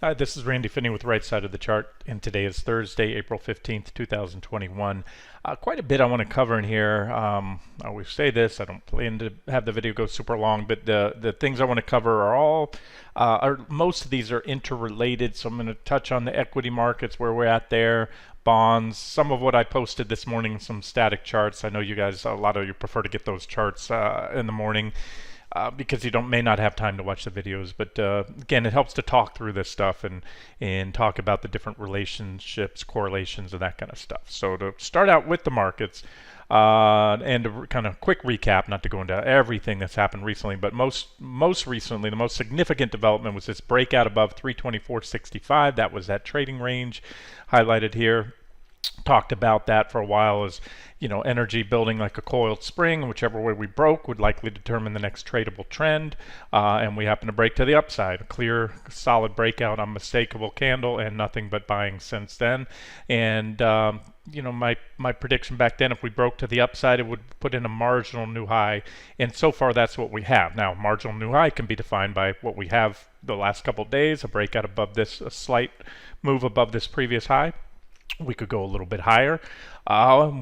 Hi, this is Randy Finney with Right Side of the Chart, and today is Thursday, April 15th, 2021. Quite a bit I want to cover in here. I always say this, I don't plan to have the video go super long, but the things I want to cover are most of these are interrelated, so I'm going to touch on the equity markets, where we're at there, bonds, some of what I posted this morning, some static charts. I know you guys, a lot of you prefer to get those charts in the morning. Because you may not have time to watch the videos, but again, it helps to talk through this stuff and talk about the different relationships, correlations, and that kind of stuff. So to start out with the markets, and a kind of quick recap, not to go into everything that's happened recently, but most recently, the most significant development was this breakout above 324.65. That was that trading range highlighted here. Talked about that for a while as, energy building like a coiled spring. Whichever way we broke would likely determine the next tradable trend, and we happen to break to the upside. A clear, solid breakout, unmistakable candle, and nothing but buying since then. And my prediction back then, if we broke to the upside, it would put in a marginal new high, and so far that's what we have. Now, marginal new high can be defined by what we have the last couple of days, a breakout above this, a slight move above this previous high. We could go a little bit higher.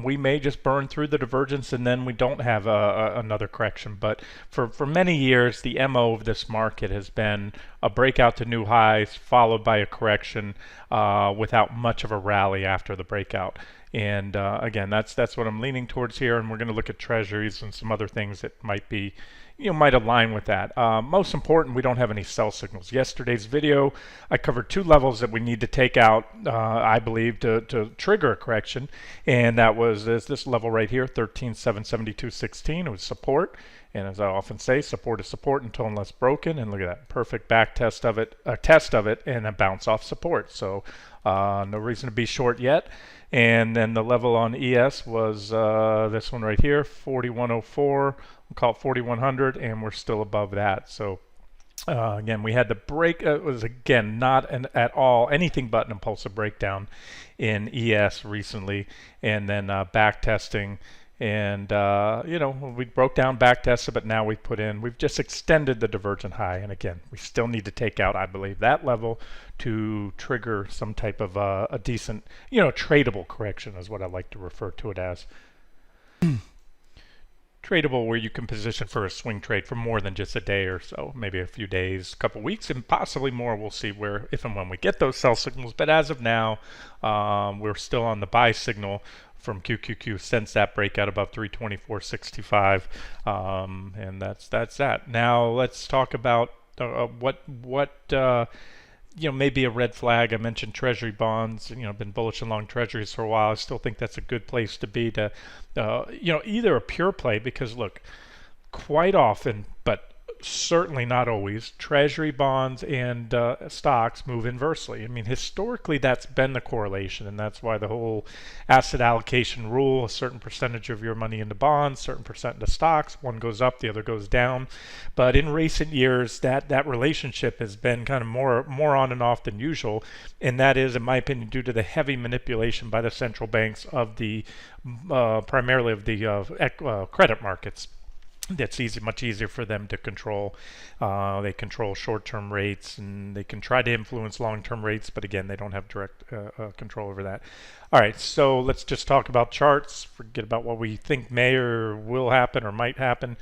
We may just burn through the divergence and then we don't have another correction. But for many years, the MO of this market has been a breakout to new highs followed by a correction without much of a rally after the breakout. And again, that's what I'm leaning towards here. And we're going to look at treasuries and some other things that might align with that. Most important, we don't have any sell signals. Yesterday's video, I covered two levels that we need to take out, I believe, to trigger a correction, and that was this level right here, 13,772.16. It was support, and as I often say, support is support until unless broken. And look at that, perfect back test of it, and a bounce off support. So no reason to be short yet. And then the level on ES was this one right here, 4104. We'll call it 4100, and we're still above that. So again, we had the break. It was again not at all anything but an impulsive breakdown in ES recently, and then back testing. And we broke down, back tested, but now we've just extended the divergent high. And again, we still need to take out, I believe, that level to trigger some type of a decent, tradable correction is what I like to refer to it as. Tradable, where you can position for a swing trade for more than just a day or so, maybe a few days, a couple weeks, and possibly more. We'll see where, if and when we get those sell signals. But as of now, we're still on the buy signal from QQQ since that breakout above 324.65, and that's that. Now let's talk about what may be a red flag. I mentioned Treasury bonds. Been bullish and long Treasuries for a while. I still think that's a good place to be to, either a pure play, because look, quite often, but certainly not always, Treasury bonds and stocks move inversely. I mean, historically, that's been the correlation, and that's why the whole asset allocation rule, a certain percentage of your money into bonds, certain percent into stocks, one goes up, the other goes down. But in recent years, that relationship has been kind of more on and off than usual, and that is, in my opinion, due to the heavy manipulation by the central banks of the primarily of the credit markets. That's much easier for them to control. They control short-term rates, and they can try to influence long-term rates, but again, they don't have direct control over that. All right, so let's just talk about charts. Forget about what we think may or will happen or might happen.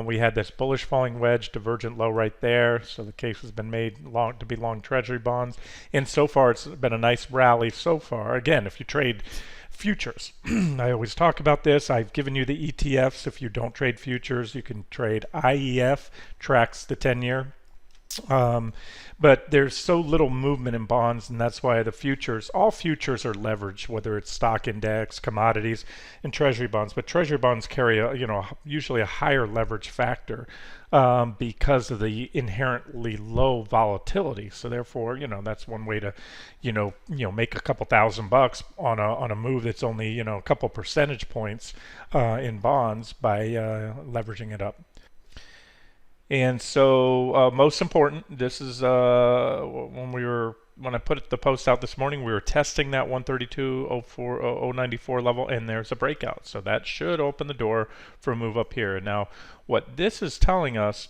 We had this bullish falling wedge, divergent low right there, so the case has been made to be long Treasury bonds, and so far it's been a nice rally so far. Again, if you trade futures, I always talk about this. I've given you the ETFs. If you don't trade futures, you can trade IEF, tracks the 10-year. But there's so little movement in bonds, and that's why all futures are leveraged, whether it's stock index, commodities, and Treasury bonds. But Treasury bonds carry usually a higher leverage factor because of the inherently low volatility. So therefore, that's one way to, make a couple $1,000 on a move that's only a couple percentage points in bonds by leveraging it up. And so most important, this is when I put the post out this morning, we were testing that 132.04 level, and there's a breakout. So that should open the door for a move up here. Now, what this is telling us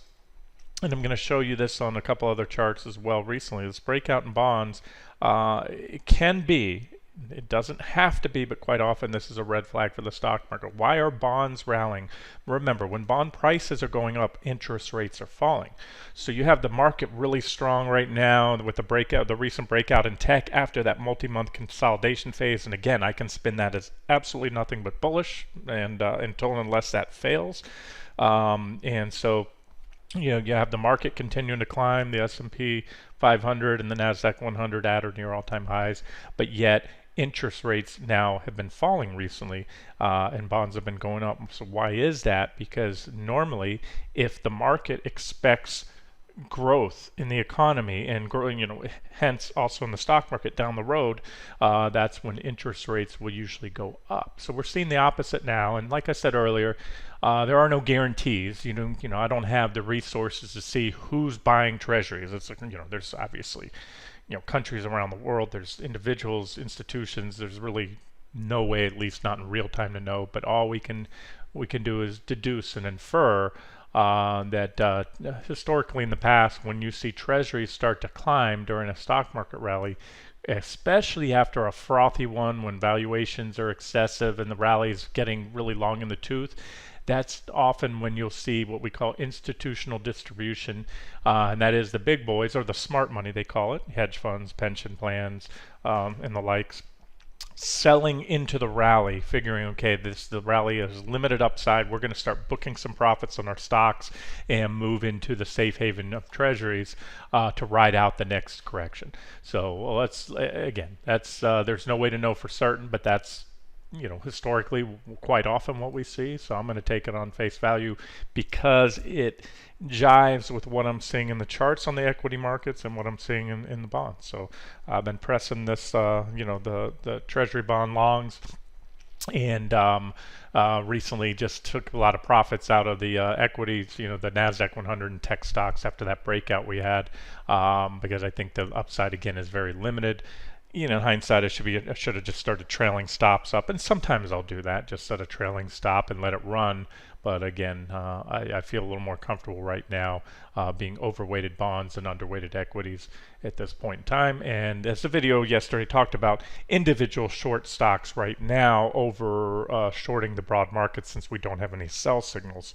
and I'm going to show you this on a couple other charts as well recently. This breakout in bonds, it can be, it doesn't have to be, but quite often this is a red flag for the stock market. Why are bonds rallying? Remember, when bond prices are going up, interest rates are falling. So you have the market really strong right now with the breakout, the recent breakout in tech after that multi-month consolidation phase. And again, I can spin that as absolutely nothing but bullish, and until unless that fails. And so you have the market continuing to climb, the S&P 500 and the Nasdaq 100 at or near all-time highs, but yet interest rates now have been falling recently, and bonds have been going up. So why is that? Because normally, if the market expects growth in the economy and growing, hence also in the stock market down the road, that's when interest rates will usually go up. So we're seeing the opposite now. And like I said earlier, there are no guarantees. I don't have the resources to see who's buying treasuries. It's like, there's obviously, countries around the world. There's individuals, institutions. There's really no way, at least not in real time, to know. But all we can do is deduce and infer that historically in the past, when you see treasuries start to climb during a stock market rally, especially after a frothy one when valuations are excessive and the rally is getting really long in the tooth, that's often when you'll see what we call institutional distribution, and that is the big boys, or the smart money they call it, hedge funds, pension plans, and the likes, selling into the rally, figuring, okay, the rally is limited upside. We're going to start booking some profits on our stocks and move into the safe haven of treasuries to ride out the next correction. So there's no way to know for certain, but that's historically quite often what we see. So I'm going to take it on face value because it jives with what I'm seeing in the charts on the equity markets and what I'm seeing in the bonds. So I've been pressing this, the treasury bond longs, and recently just took a lot of profits out of the equities, the Nasdaq 100 and tech stocks after that breakout we had, because I think the upside again is very limited. In hindsight, I should have just started trailing stops up, and sometimes I'll do that, just set a trailing stop and let it run. But again, I feel a little more comfortable right now being overweighted bonds and underweighted equities at this point in time. And as the video yesterday talked about, individual short stocks right now over shorting the broad market since we don't have any sell signals,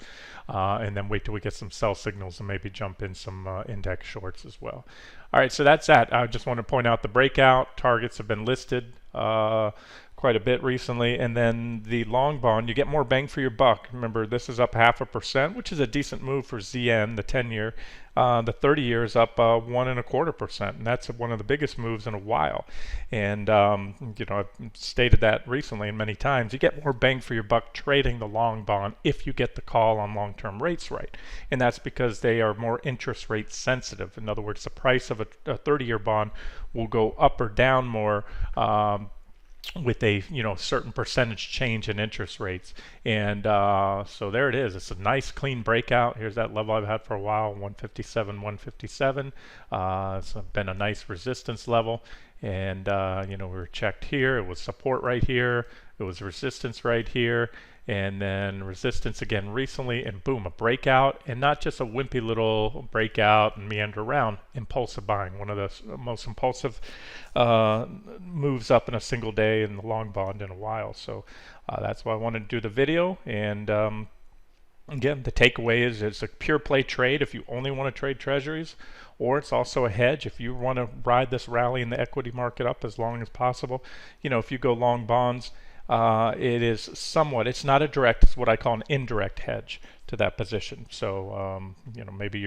and then wait till we get some sell signals and maybe jump in some index shorts as well. All right, so that's that. I just want to point out the breakout targets have been listed quite a bit recently, and then the long bond, you get more bang for your buck. Remember, this is up 0.5%, which is a decent move for ZN, the 10-year. The 30-year is up 1.25%, and that's one of the biggest moves in a while. And I've stated that recently and many times. You get more bang for your buck trading the long bond if you get the call on long-term rates right, and that's because they are more interest rate sensitive. In other words, the price of a 30-year bond will go up or down more with a certain percentage change in interest rates. And so there it is. It's a nice clean breakout. Here's that level I've had for a while, 157, 157. It's been a nice resistance level, and we were checked here. It was support right here, it was resistance right here, and then resistance again recently, and boom, a breakout, and not just a wimpy little breakout and meander around. Impulsive buying, one of the most impulsive moves up in a single day in the long bond in a while. So that's why I wanted to do the video. And again, the takeaway is it's a pure play trade if you only want to trade treasuries, or it's also a hedge if you want to ride this rally in the equity market up as long as possible. If you go long bonds, it is somewhat, it's not a direct, it's what I call an indirect hedge to that position. So maybe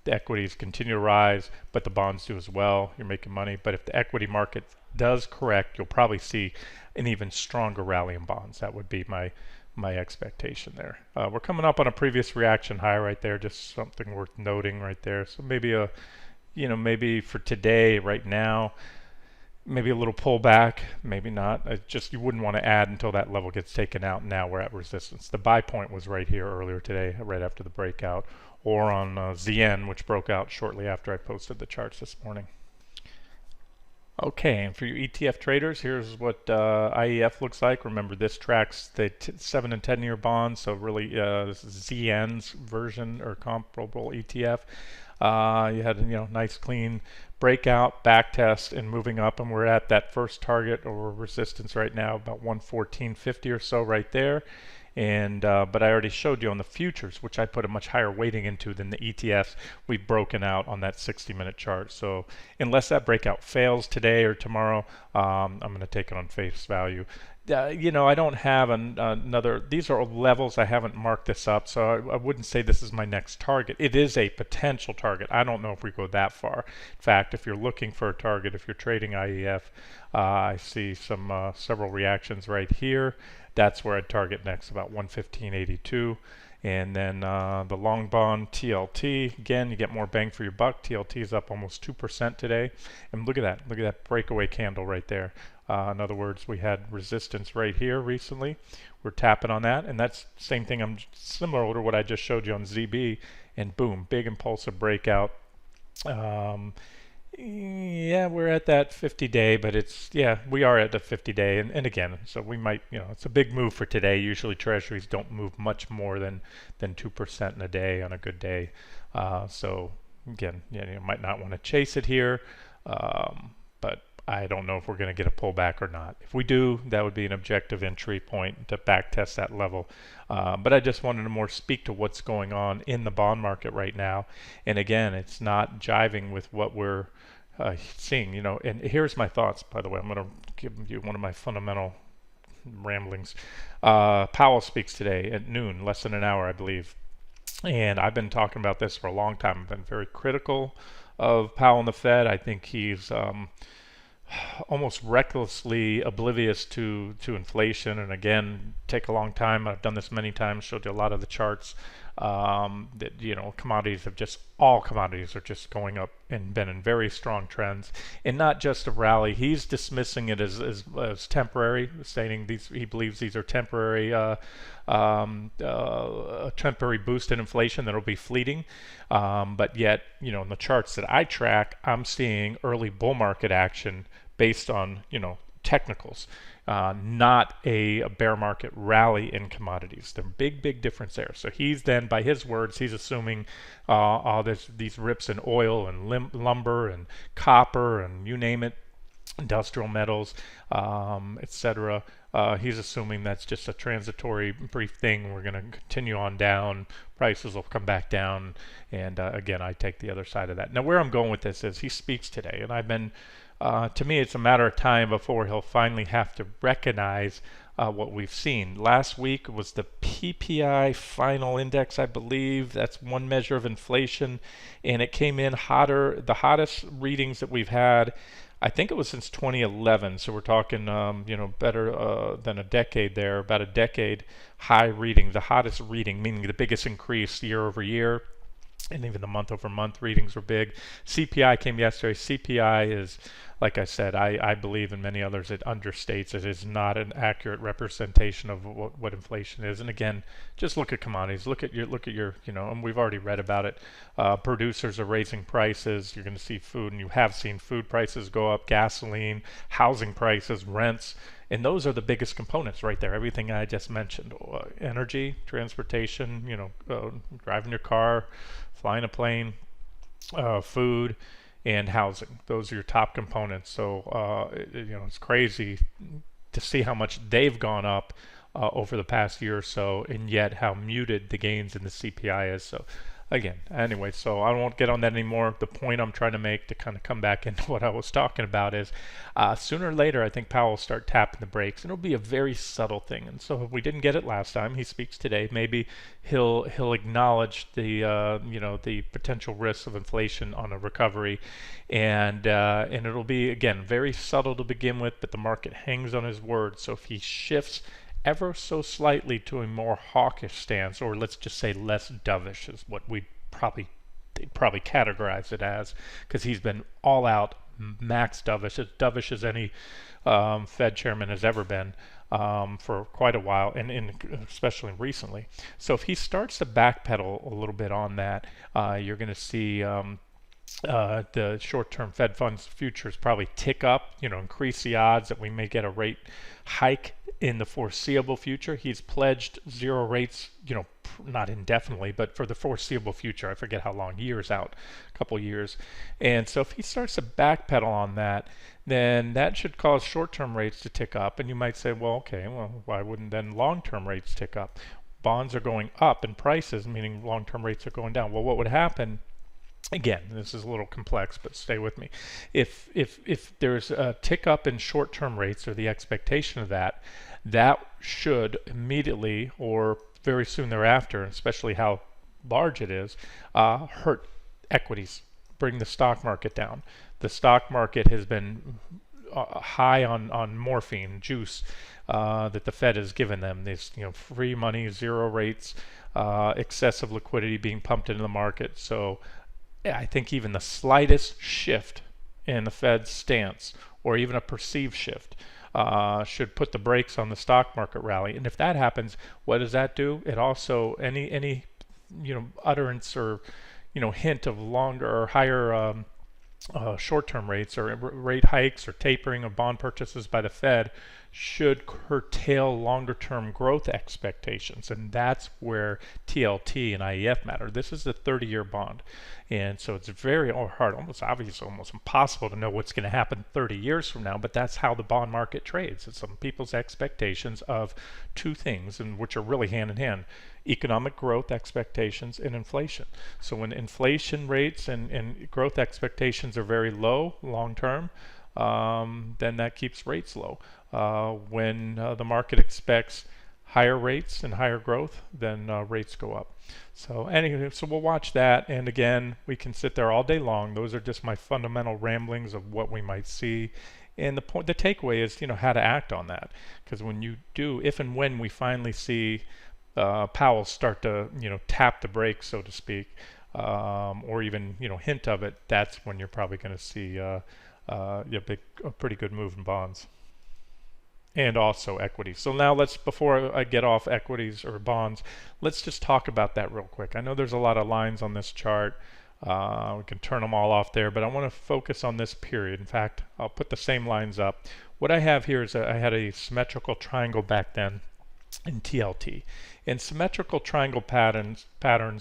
the equities continue to rise, but the bonds do as well. You're making money. But if the equity market does correct, you'll probably see an even stronger rally in bonds. That would be my expectation there. We're coming up on a previous reaction high right there, just something worth noting right there. So maybe maybe for today, right now, maybe a little pullback, maybe not. You wouldn't want to add until that level gets taken out. Now we're at resistance. The buy point was right here earlier today, right after the breakout, or on ZN, which broke out shortly after I posted the charts this morning. Okay, and for you ETF traders, here's what IEF looks like. Remember, this tracks the 7 and 10-year bonds, so really this is ZN's version or comparable ETF. You had nice clean breakout, back test, and moving up, and we're at that first target or resistance right now, about 114.50 or so right there. And but I already showed you on the futures, which I put a much higher weighting into than the ETFs. We've broken out on that 60-minute chart. So unless that breakout fails today or tomorrow, I'm going to take it on face value. I don't have another. These are levels. I haven't marked this up, so I wouldn't say this is my next target. It is a potential target. I don't know if we go that far. In fact, if you're looking for a target, if you're trading IEF, I see some several reactions right here. That's where I'd target next, about 115.82. And then the long bond TLT, again, you get more bang for your buck. TLT is up almost 2% today. And look at that. Look at that breakaway candle right there. In other words, we had resistance right here recently. We're tapping on that. And that's the same thing. I'm similar to what I just showed you on ZB. And boom, big impulsive breakout. Yeah, we're at that 50-day, but we are at the 50-day, and again, so we might, it's a big move for today. Usually treasuries don't move much more than 2% in a day on a good day. So again, you might not want to chase it here, but I don't know if we're going to get a pullback or not. If we do, that would be an objective entry point to back test that level. But I just wanted to more speak to what's going on in the bond market right now. And again, it's not jiving with what we're seeing. And here's my thoughts, by the way. I'm going to give you one of my fundamental ramblings. Powell speaks today at noon, less than an hour, I believe. And I've been talking about this for a long time. I've been very critical of Powell and the Fed. I think he's almost recklessly oblivious to inflation, and again, take a long time. I've done this many times, showed you a lot of the charts that commodities all commodities are just going up and been in very strong trends, and not just a rally. He's dismissing it as temporary, stating he believes these are temporary, a temporary boost in inflation that'll be fleeting. But yet, in the charts that I track, I'm seeing early bull market action based on technicals, not a bear market rally in commodities. The big difference there. So he's then, by his words, he's assuming all these rips in oil and lumber and copper and you name it, industrial metals, etc. He's assuming that's just a transitory brief thing. We're going to continue on down. Prices will come back down. And again, I take the other side of that. Now, where I'm going with this is he speaks today, and I've been to me, it's a matter of time before he'll finally have to recognize what we've seen. Last week was the PPI final index, I believe. That's one measure of inflation, and it came in hotter, the hottest readings that we've had. I think it was since 2011, so we're talking, better than a decade there, about a decade high reading, the hottest reading, meaning the biggest increase year over year. And even the month-over-month readings were big. CPI came yesterday. CPI is, like I said, I believe, and many others, it understates. It is not an accurate representation of what inflation is. And again, just look at commodities. Look at your, and we've already read about it. Producers are raising prices. You're going to see food, and you have seen food prices go up, gasoline, housing prices, rents. And those are the biggest components right there. Everything I just mentioned: energy, transportation, driving your car, flying a plane, food, and housing. Those are your top components. So it's crazy to see how much they've gone up over the past year or so, and yet how muted the gains in the CPI is. So again, anyway, so I won't get on that anymore. The point I'm trying to make, to kind of come back into what I was talking about, is sooner or later I think Powell will start tapping the brakes, and it'll be a very subtle thing. And so if we didn't get it last time, he speaks today, maybe he'll acknowledge the the potential risks of inflation on a recovery, and it'll be, again, very subtle to begin with, but the market hangs on his word. So if he shifts ever so slightly to a more hawkish stance, or let's just say less dovish, is what they'd probably categorize it as, because he's been all out max dovish, as dovish as any Fed chairman has ever been for quite a while, and especially recently. So if he starts to backpedal a little bit on that, you're going to see the short-term Fed funds futures probably tick up, increase the odds that we may get a rate hike in the foreseeable future. He's pledged zero rates, not indefinitely, but for the foreseeable future. I forget how long, years out, a couple years. And so if he starts to backpedal on that, then that should cause short-term rates to tick up. And you might say, well, okay, well, why wouldn't then long-term rates tick up? Bonds are going up in prices, meaning long-term rates are going down. Well, what would happen? Again, this is a little complex, but stay with me. If there's a tick up in short-term rates, or the expectation of that, that should immediately or very soon thereafter, especially how large it is, hurt equities, bring the stock market down. The stock market has been high on morphine juice that the Fed has given them. These free money, zero rates, excessive liquidity being pumped into the market. So I think even the slightest shift in the Fed's stance, or even a perceived shift, should put the brakes on the stock market rally. And if that happens, what does that do? It also, any utterance or hint of longer or higher short-term rates, or rate hikes, or tapering of bond purchases by the Fed should curtail longer-term growth expectations, and that's where TLT and IEF matter. This is a 30-year bond, and so it's very hard, almost obvious, almost impossible to know what's going to happen 30 years from now, but that's how the bond market trades. It's some people's expectations of two things, and which are really hand in hand: economic growth expectations and inflation. So when inflation rates and growth expectations are very low long term, then that keeps rates low. When the market expects higher rates and higher growth, then rates go up. So anyway, so we'll watch that, and again, we can sit there all day long. Those are just my fundamental ramblings of what we might see. And the takeaway is, how to act on that. Because when you do, if and when we finally see Powell start to, tap the brakes, so to speak, or even, hint of it, that's when you're probably going to see a pretty good move in bonds and also equities. So now before I get off equities or bonds, let's just talk about that real quick. I know there's a lot of lines on this chart. We can turn them all off there, but I want to focus on this period. In fact, I'll put the same lines up. What I have here is I had a symmetrical triangle back then in TLT. And symmetrical triangle patterns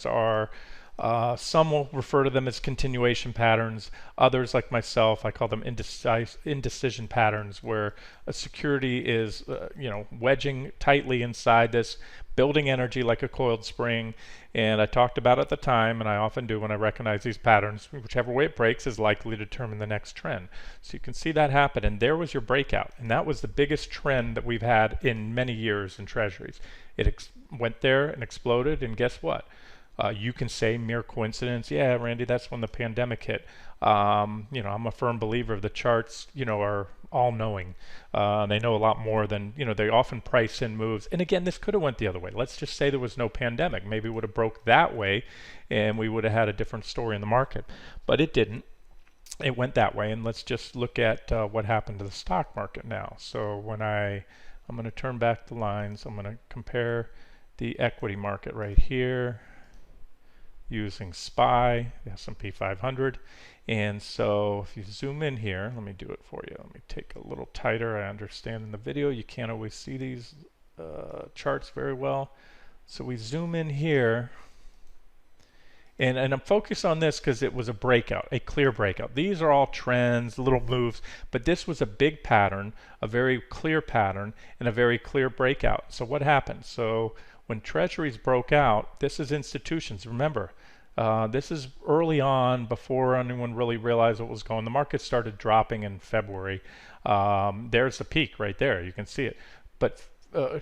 are, some will refer to them as continuation patterns. Others, like myself, I call them indecision patterns, where a security is, wedging tightly inside this, building energy like a coiled spring. And I talked about at the time, and I often do when I recognize these patterns, whichever way it breaks is likely to determine the next trend. So you can see that happen, and there was your breakout, and that was the biggest trend that we've had in many years in treasuries. It went there and exploded, and guess what? You can say mere coincidence. Yeah, Randy, that's when the pandemic hit. I'm a firm believer of the charts, are all-knowing. They know a lot more than, they often price in moves. And again, this could have went the other way. Let's just say there was no pandemic. Maybe it would have broke that way, and we would have had a different story in the market. But it didn't. It went that way, and let's just look at what happened to the stock market now. So when I'm going to turn back the lines. I'm going to compare the equity market right here using SPY, the S&P 500. And so if you zoom in here, let me do it for you. Let me take a little tighter. I understand in the video you can't always see these charts very well. So we zoom in here, and I'm focused on this because it was a breakout, a clear breakout. These are all trends, little moves, but this was a big pattern, a very clear pattern, and a very clear breakout. So what happened? So when treasuries broke out, this is institutions. Remember, this is early on, before anyone really realized what was going on. The market started dropping in February. There's the peak right there. You can see it. But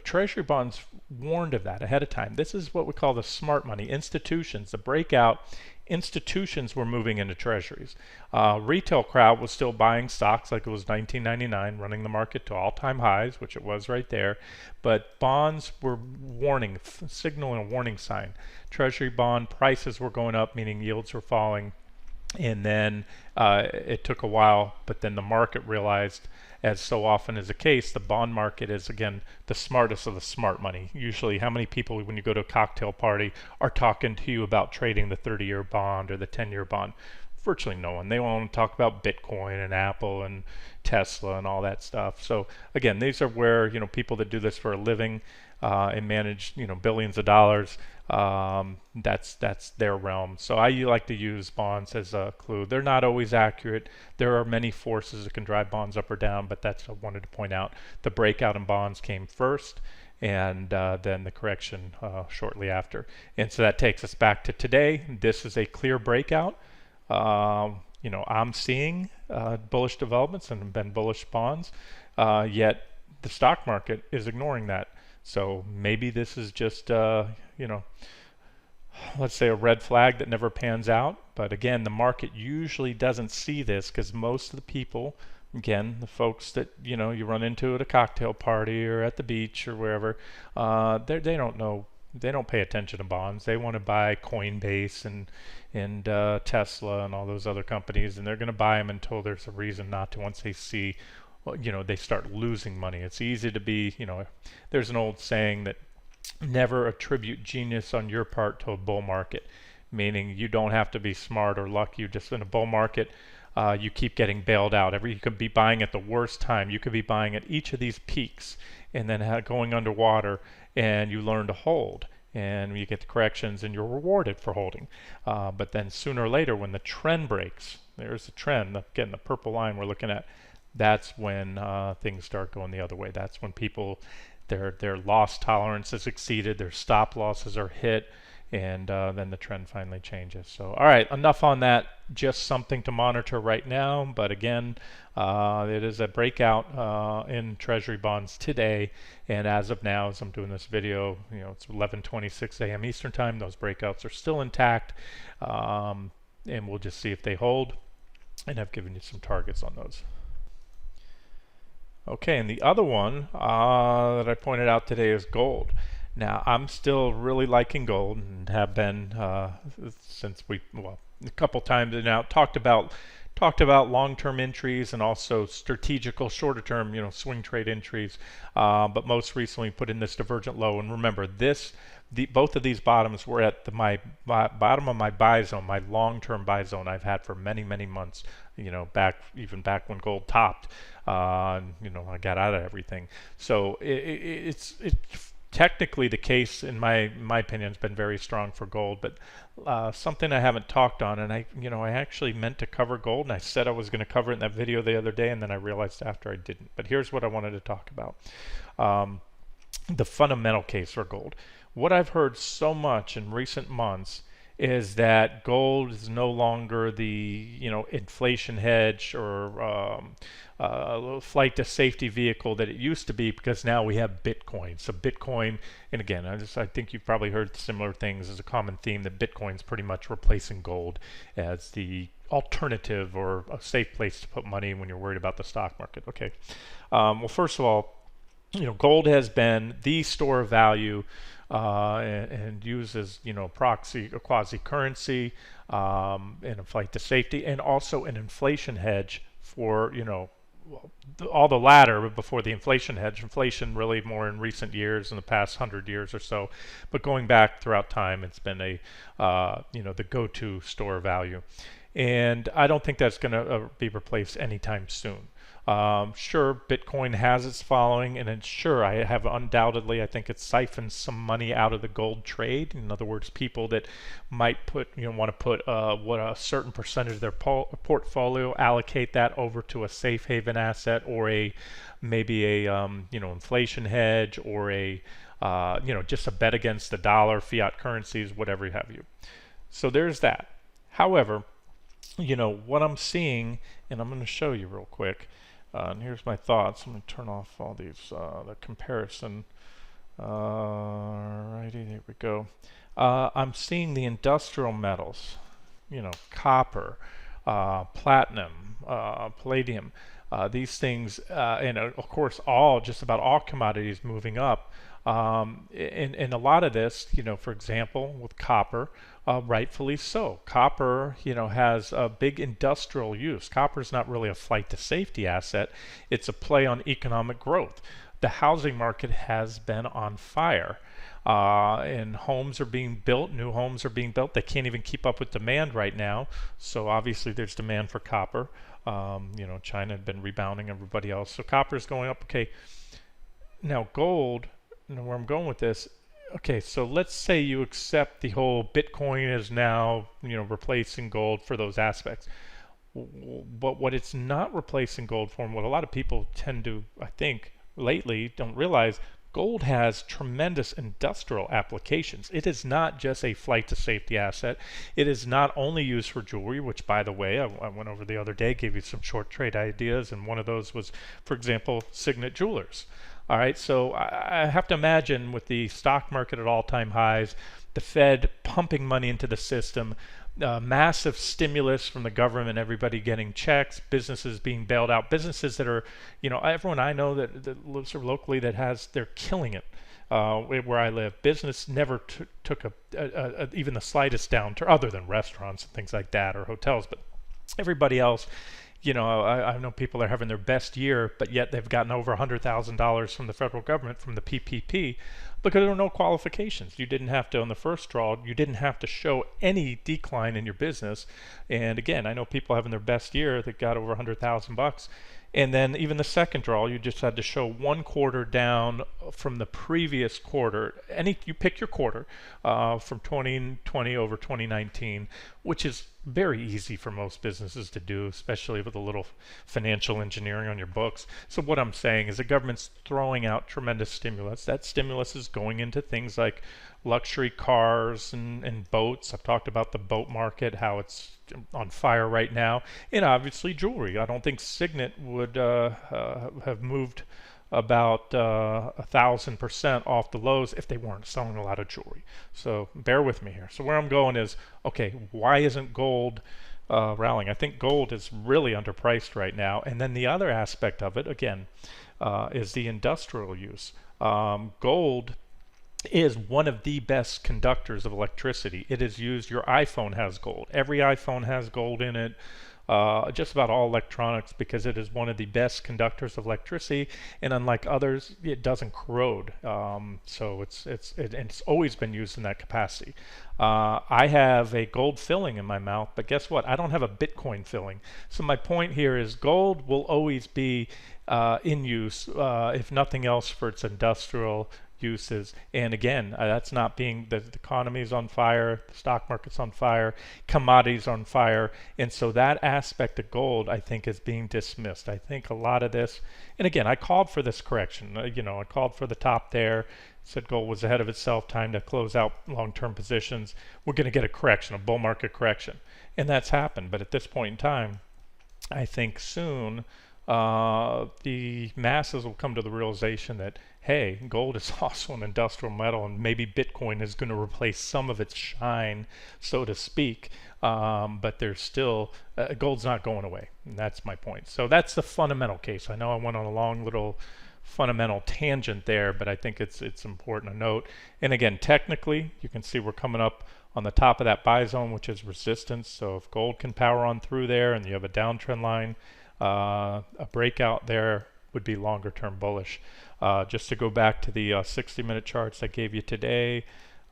treasury bonds warned of that ahead of time. This is what we call the smart money. Institutions, the breakout, institutions were moving into treasuries. Retail crowd was still buying stocks like it was 1999, running the market to all-time highs, which it was right there. But bonds were warning, signaling a warning sign. Treasury bond prices were going up, meaning yields were falling. And then it took a while, but then the market realized, as so often is the case, the bond market is, again, the smartest of the smart money. Usually, how many people, when you go to a cocktail party, are talking to you about trading the 30-year bond or the 10-year bond? virtually no one. They want to talk about Bitcoin and Apple and Tesla and all that stuff. So again, these are where, people that do this for a living and manage, billions of dollars. That's their realm. So I like to use bonds as a clue. They're not always accurate. There are many forces that can drive bonds up or down, but that's what I wanted to point out. The breakout in bonds came first, and then the correction shortly after. And so that takes us back to today. This is a clear breakout. I'm seeing bullish developments and been bullish bonds, yet the stock market is ignoring that. So maybe this is just, let's say a red flag that never pans out. But again, the market usually doesn't see this because most of the people, again, the folks that you run into at a cocktail party or at the beach or wherever, they don't know. They don't pay attention to bonds. They want to buy Coinbase and Tesla and all those other companies, and they're going to buy them until there's a reason not to. Once they see, they start losing money. It's easy to be, there's an old saying that never attribute genius on your part to a bull market, meaning you don't have to be smart or lucky. You just in a bull market, you keep getting bailed out. You could be buying at the worst time. You could be buying at each of these peaks and then going underwater, and you learn to hold. And you get the corrections, and you're rewarded for holding. But then sooner or later, when the trend breaks, there's the trend. Again, the purple line we're looking at. That's when things start going the other way. That's when people, their loss tolerance is exceeded, their stop losses are hit, and then the trend finally changes. So, all right, enough on that. Just something to monitor right now. But again, it is a breakout in Treasury bonds today. And as of now, as I'm doing this video, it's 11:26 a.m. Eastern time. Those breakouts are still intact, and we'll just see if they hold. And I've given you some targets on those. Okay, and the other one that I pointed out today is gold. Now, I'm still really liking gold and have been since a couple times now talked about long-term entries and also strategical shorter-term, swing trade entries. But most recently put in this divergent low. And remember, both of these bottoms were at my bottom of my buy zone, my long-term buy zone I've had for many, many months. Even back when gold topped. I got out of everything. So it's technically the case, in my opinion, has been very strong for gold. But something I haven't talked on, and I actually meant to cover gold, and I said I was going to cover it in that video the other day, and then I realized after I didn't. But here's what I wanted to talk about: the fundamental case for gold. What I've heard so much in recent months is that gold is no longer the inflation hedge or flight to safety vehicle that it used to be, because now we have Bitcoin. So Bitcoin, and again, I think you've probably heard similar things as a common theme, that Bitcoin's pretty much replacing gold as the alternative or a safe place to put money when you're worried about the stock market. Okay, well, first of all, gold has been the store of value and used as a quasi currency in a flight to safety, and also an inflation hedge for all the latter, but before the inflation hedge. Inflation really more in recent years, in the past 100 years or so, but going back throughout time, it's been a the go-to store of value, and I don't think that's going to be replaced anytime soon. Sure, Bitcoin has its following, and it's I think it siphons some money out of the gold trade. In other words, people that might want to put what a certain percentage of their portfolio, allocate that over to a safe haven asset, or maybe a inflation hedge, or a just a bet against the dollar, fiat currencies, whatever have you. So there's that. However, what I'm seeing, and I'm going to show you real quick. And here's my thoughts. I'm going to turn off all these, the comparison. Righty, there we go. I'm seeing the industrial metals, copper, platinum, palladium, these things, and of course, just about all commodities moving up. And a lot of this, for example, with copper, rightfully so. Copper, has a big industrial use. Copper is not really a flight to safety asset. It's a play on economic growth. the housing market has been on fire. And homes are being built, new homes are being built. They can't even keep up with demand right now. So obviously there's demand for copper. China had been rebounding, everybody else. So copper is going up. Okay, now gold, where I'm going with this, okay, so let's say you accept the whole Bitcoin is now, replacing gold for those aspects. But what it's not replacing gold for, and what a lot of people tend to, I think, lately don't realize, gold has tremendous industrial applications. It is not just a flight to safety asset. It is not only used for jewelry, which, by the way, I went over the other day, gave you some short trade ideas, and one of those was, for example, Signet Jewelers. All right, so I have to imagine with the stock market at all-time highs, the Fed pumping money into the system, massive stimulus from the government, everybody getting checks, businesses being bailed out, businesses that are, everyone I know that lives locally they're killing it. Where I live, business never took even the slightest downturn, other than restaurants and things like that, or hotels, but everybody else. I know people are having their best year, but yet they've gotten over $100,000 from the federal government from the PPP because there were no qualifications. You didn't have to, on the first draw, you didn't have to show any decline in your business. And again, I know people having their best year that got over $100,000. And then even the second draw, you just had to show 1 quarter down from the previous quarter. You pick your quarter from 2020 over 2019, which is very easy for most businesses to do, especially with a little financial engineering on your books. So what I'm saying is the government's throwing out tremendous stimulus. That stimulus is going into things like luxury cars and boats. I've talked about the boat market, how it's on fire right now, and obviously jewelry. I don't think Signet would have moved about 1,000% off the lows if they weren't selling a lot of jewelry. So bear with me here. So where I'm going is, okay, why isn't gold rallying? I think gold is really underpriced right now. And then the other aspect of it, again, is the industrial use. Gold is one of the best conductors of electricity. It is used, your iPhone has gold. Every iPhone has gold in it. Just about all electronics, because it is one of the best conductors of electricity, and unlike others, it doesn't corrode. So it's always been used in that capacity. I have a gold filling in my mouth, but guess what? I don't have a Bitcoin filling. So my point here is gold will always be in use, if nothing else, for its industrial uses. And again, that's not being, the economy is on fire, the stock market's on fire, commodities on fire, and so that aspect of gold, I think, is being dismissed. I think a lot of this, and again, I called for this correction. I called for the top there, said gold was ahead of itself, time to close out long-term positions. We're going to get a correction, a bull market correction, and that's happened. But at this point in time, I think soon the masses will come to the realization that, hey, gold is also an industrial metal, and maybe Bitcoin is going to replace some of its shine, so to speak. But there's still, gold's not going away, and that's my point. So that's the fundamental case. I know I went on a long little fundamental tangent there, but I think it's important to note. And again, technically, you can see we're coming up on the top of that buy zone, which is resistance. So if gold can power on through there and you have a downtrend line, a breakout there would be longer term bullish. Just to go back to the 60-minute charts I gave you today,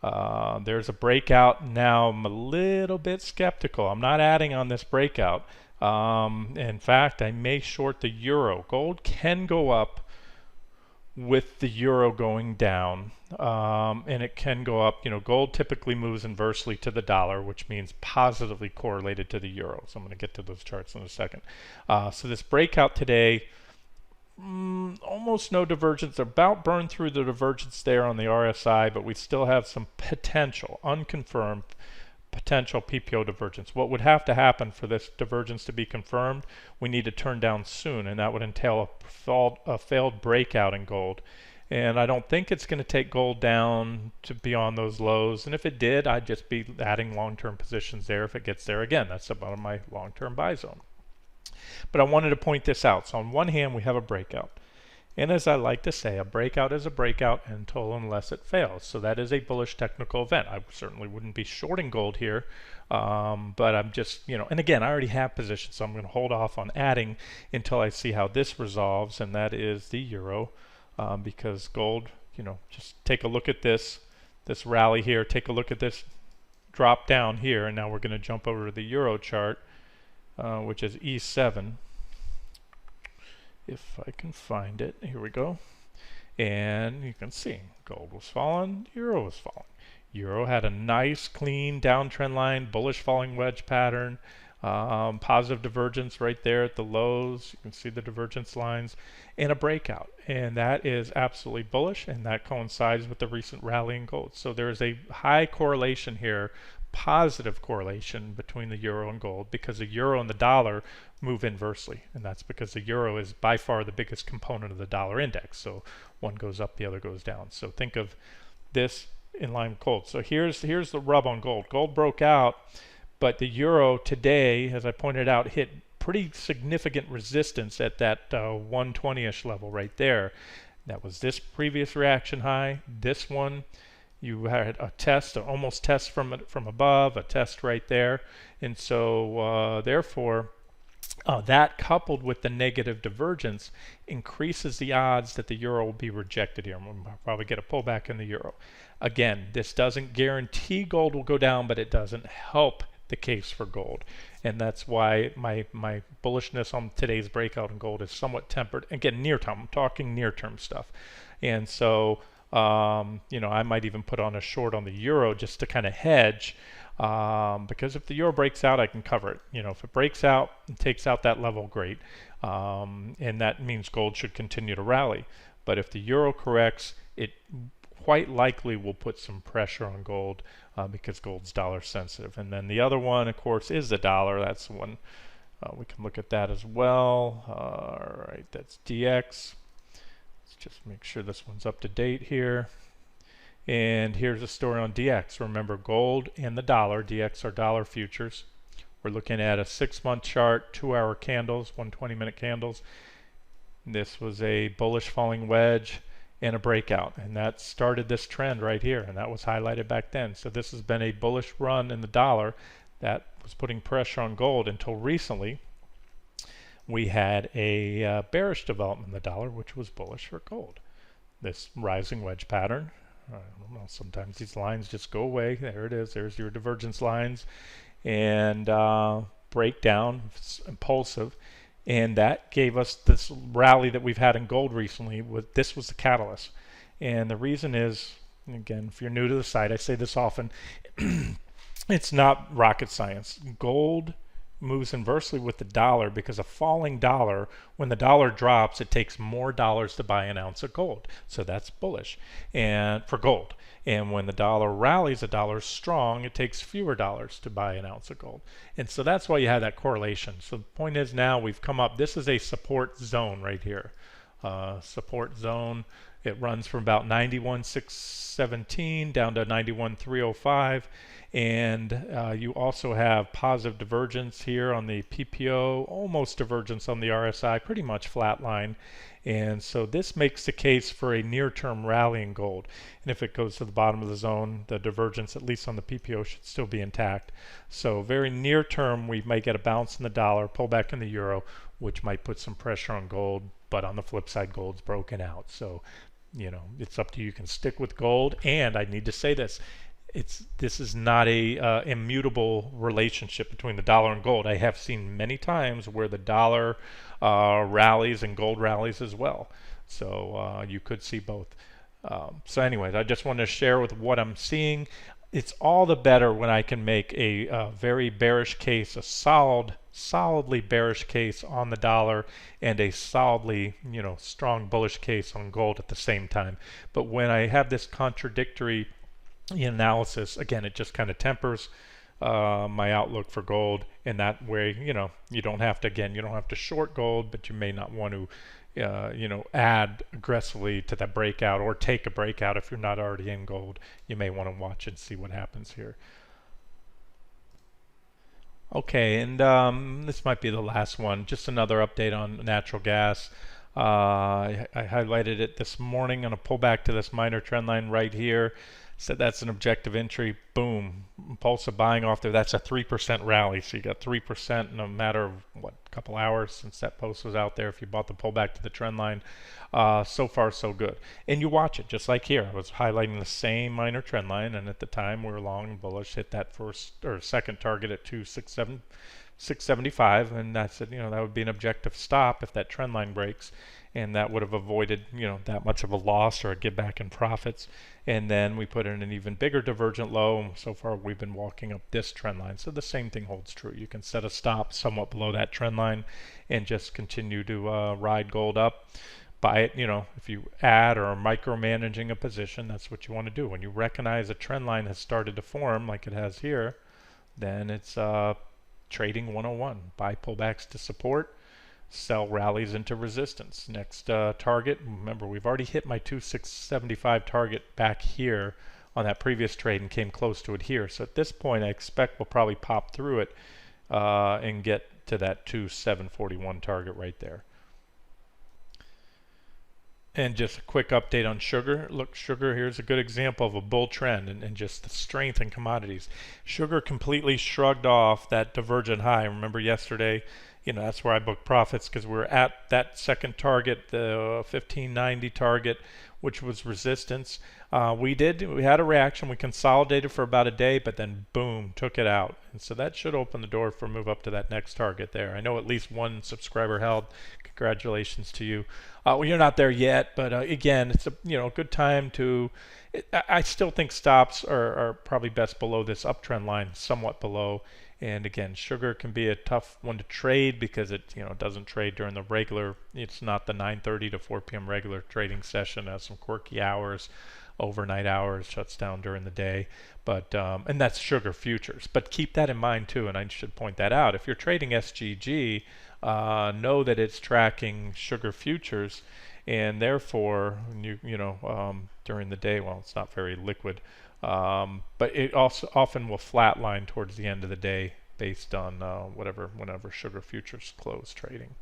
there's a breakout. Now I'm a little bit skeptical. I'm not adding on this breakout. In fact, I may short the euro. Gold can go up with the euro going down, and it can go up. Gold typically moves inversely to the dollar, which means positively correlated to the euro. So I'm going to get to those charts in a second. So this breakout today, almost no divergence. About burned through the divergence there on the RSI, but we still have some potential, unconfirmed potential PPO divergence. What would have to happen for this divergence to be confirmed? We need to turn down soon, and that would entail a failed breakout in gold. And I don't think it's going to take gold down to beyond those lows. And if it did, I'd just be adding long-term positions there if it gets there again. That's about my long-term buy zone. But I wanted to point this out. So on one hand, we have a breakout. And as I like to say, a breakout is a breakout until unless it fails. So that is a bullish technical event. I certainly wouldn't be shorting gold here, but I'm just, and again, I already have positions, so I'm going to hold off on adding until I see how this resolves, and that is the euro because gold, just take a look at this rally here. Take a look at this drop down here, and now we're going to jump over to the euro chart, which is E7. If I can find it, here we go. And you can see gold was falling, euro was falling. Euro had a nice clean downtrend line, bullish falling wedge pattern, positive divergence right there at the lows. You can see the divergence lines, and a breakout, and that is absolutely bullish, and that coincides with the recent rally in gold. So there is a high correlation here, positive correlation between the euro and gold, because the euro and the dollar move inversely, and that's because the euro is by far the biggest component of the dollar index. So one goes up, the other goes down. So think of this in line with gold. So here's the rub on gold. Gold broke out, but the euro today, as I pointed out, hit pretty significant resistance at that 120-ish level right there. That was this previous reaction high. This one, you had a test, an almost test from above, a test right there. And so therefore, that coupled with the negative divergence increases the odds that the euro will be rejected here. We'll probably get a pullback in the euro. Again, this doesn't guarantee gold will go down, but it doesn't help the case for gold, and that's why my bullishness on today's breakout in gold is somewhat tempered. Again, near term, I'm talking near term stuff, and so I might even put on a short on the euro just to kind of hedge, because if the euro breaks out, I can cover it. If it breaks out and takes out that level, great, and that means gold should continue to rally. But if the euro corrects, it quite likely will put some pressure on gold, because gold's dollar sensitive. And then the other one, of course, is the dollar. That's the one we can look at that as well. All right, that's DX. Let's just make sure this one's up to date here. And here's a story on DX. Remember, gold and the dollar, DX are dollar futures. We're looking at a 6-month chart, 2-hour candles, 120-minute candles. This was a bullish falling wedge and a breakout, and that started this trend right here, and that was highlighted back then. So this has been a bullish run in the dollar that was putting pressure on gold until recently. We had a bearish development in the dollar, which was bullish for gold. This rising wedge pattern, I don't know, sometimes these lines just go away. There it is, there's your divergence lines, and breakdown, impulsive. And that gave us this rally that we've had in gold recently. This was the catalyst. And the reason is, again, if you're new to the site, I say this often, it's not rocket science. Gold moves inversely with the dollar because a falling dollar, when the dollar drops, it takes more dollars to buy an ounce of gold. So that's bullish and for gold. And when the dollar rallies, the dollar's strong, it takes fewer dollars to buy an ounce of gold. And so that's why you have that correlation. So the point is, now we've come up, this is a support zone right here. Support zone, it runs from about 91,617 down to 91,305. And you also have positive divergence here on the PPO, almost divergence on the RSI, pretty much flat line. And so this makes the case for a near-term rally in gold. And if it goes to the bottom of the zone, the divergence, at least on the PPO, should still be intact. So very near-term, we might get a bounce in the dollar, pull back in the euro, which might put some pressure on gold. But on the flip side, gold's broken out. So, it's up to you. You can stick with gold. And I need to say this. This is not a immutable relationship between the dollar and gold. I have seen many times where the dollar rallies and gold rallies as well. So you could see both. So anyways, I just wanted to share with what I'm seeing. It's all the better when I can make a very bearish case, a solidly bearish case on the dollar, and a solidly, strong bullish case on gold at the same time. But when I have this contradictory analysis, again, it just kind of tempers my outlook for gold. In that way, you don't have to short gold, but you may not want to add aggressively to that breakout, or take a breakout if you're not already in gold. You may want to watch and see what happens here. Okay, and this might be the last one. Just another update on natural gas. I highlighted it this morning on a pullback to this minor trend line right here. So that's an objective entry. Boom, impulsive buying off there. That's a 3% rally. So you got 3% in a matter of what, a couple hours since that post was out there. If you bought the pullback to the trend line, so far so good. And you watch it just like here. I was highlighting the same minor trend line, and at the time we were long and bullish. Hit that first or second target at 675, and that's it. That would be an objective stop if that trend line breaks, and that would have avoided that much of a loss or a give back in profits. And then we put in an even bigger divergent low, and so far we've been walking up this trend line. So the same thing holds true. You can set a stop somewhat below that trend line and just continue to ride gold up. Buy it, if you add or are micromanaging a position, that's what you want to do. When you recognize a trend line has started to form like it has here, then it's trading 101. Buy pullbacks to support, sell rallies into resistance. Next target, remember we've already hit my 2675 target back here on that previous trade and came close to it here. So at this point I expect we'll probably pop through it and get to that 2741 target right there. And just a quick update on sugar. Look, sugar, here's a good example of a bull trend and just the strength in commodities. Sugar completely shrugged off that divergent high. Remember yesterday, that's where I booked profits because we're at that second target, the 1590 target, which was resistance. We had a reaction. We consolidated for about a day, but then boom, took it out. And so that should open the door for a move up to that next target there. I know at least one subscriber held. Congratulations to you. Well, you're not there yet, but again, it's a good time to. I still think stops are probably best below this uptrend line, somewhat below. And again, sugar can be a tough one to trade because it doesn't trade during the regular. It's not the 9:30 to 4 p.m. regular trading session. It has some quirky hours, overnight hours, shuts down during the day. But and that's sugar futures. But keep that in mind too, and I should point that out. If you're trading SGG, know that it's tracking sugar futures, and therefore during the day, well, it's not very liquid. But it also often will flatline towards the end of the day based on whenever sugar futures close trading.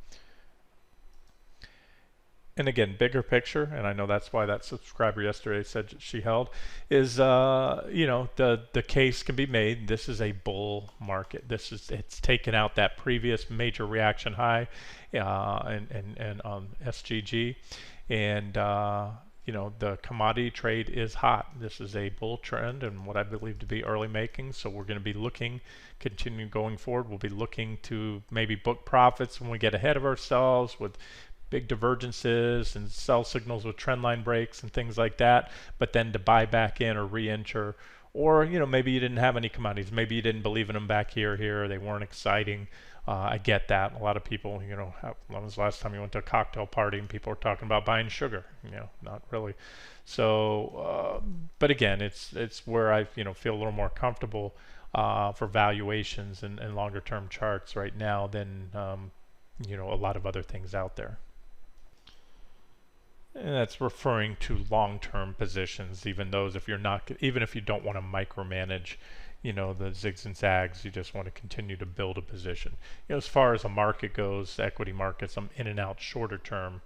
And again, bigger picture, and I know that's why that subscriber yesterday said she held, is the case can be made. This is a bull market. It's taken out that previous major reaction high, and on SGG, and the commodity trade is hot. This is a bull trend and what I believe to be early making. So we're going to be continuing going forward. We'll be looking to maybe book profits when we get ahead of ourselves with big divergences and sell signals with trend line breaks and things like that, but then to buy back in or re-enter, or maybe you didn't have any commodities, maybe you didn't believe in them back here, they weren't exciting. I get that. A lot of people, when was the last time you went to a cocktail party and people were talking about buying sugar? Not really. So, but again, it's where I feel a little more comfortable for valuations and longer term charts right now than a lot of other things out there. And that's referring to long-term positions, even if you don't want to micromanage, the zigs and zags, you just want to continue to build a position. As far as a market goes, equity markets, I'm in and out shorter term,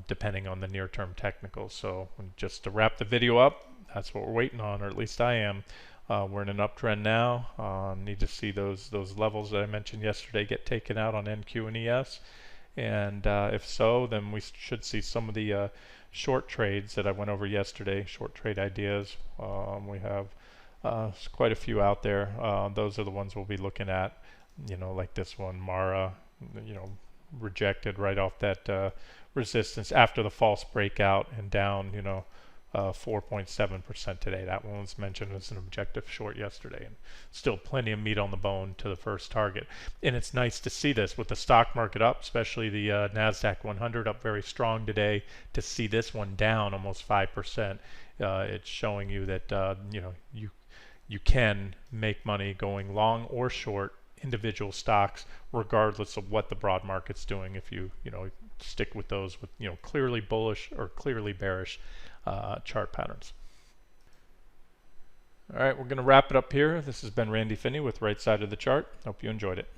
depending on the near-term technicals. So just to wrap the video up, that's what we're waiting on, or at least I am. We're in an uptrend now. Need to see those levels that I mentioned yesterday get taken out on NQ and ES. And if so, then we should see some of the short trades that I went over yesterday, short trade ideas. We have quite a few out there. Those are the ones we'll be looking at, like this one, Mara, rejected right off that resistance after the false breakout and down, 4.7% today. That one was mentioned as an objective short yesterday, and still plenty of meat on the bone to the first target. And it's nice to see this with the stock market up, especially the NASDAQ 100 up very strong today. To see this one down almost 5%, it's showing you that you can make money going long or short individual stocks, regardless of what the broad market's doing. If you stick with those with clearly bullish or clearly bearish chart patterns. All right, we're going to wrap it up here. This has been Randy Finney with Right Side of the Chart. Hope you enjoyed it.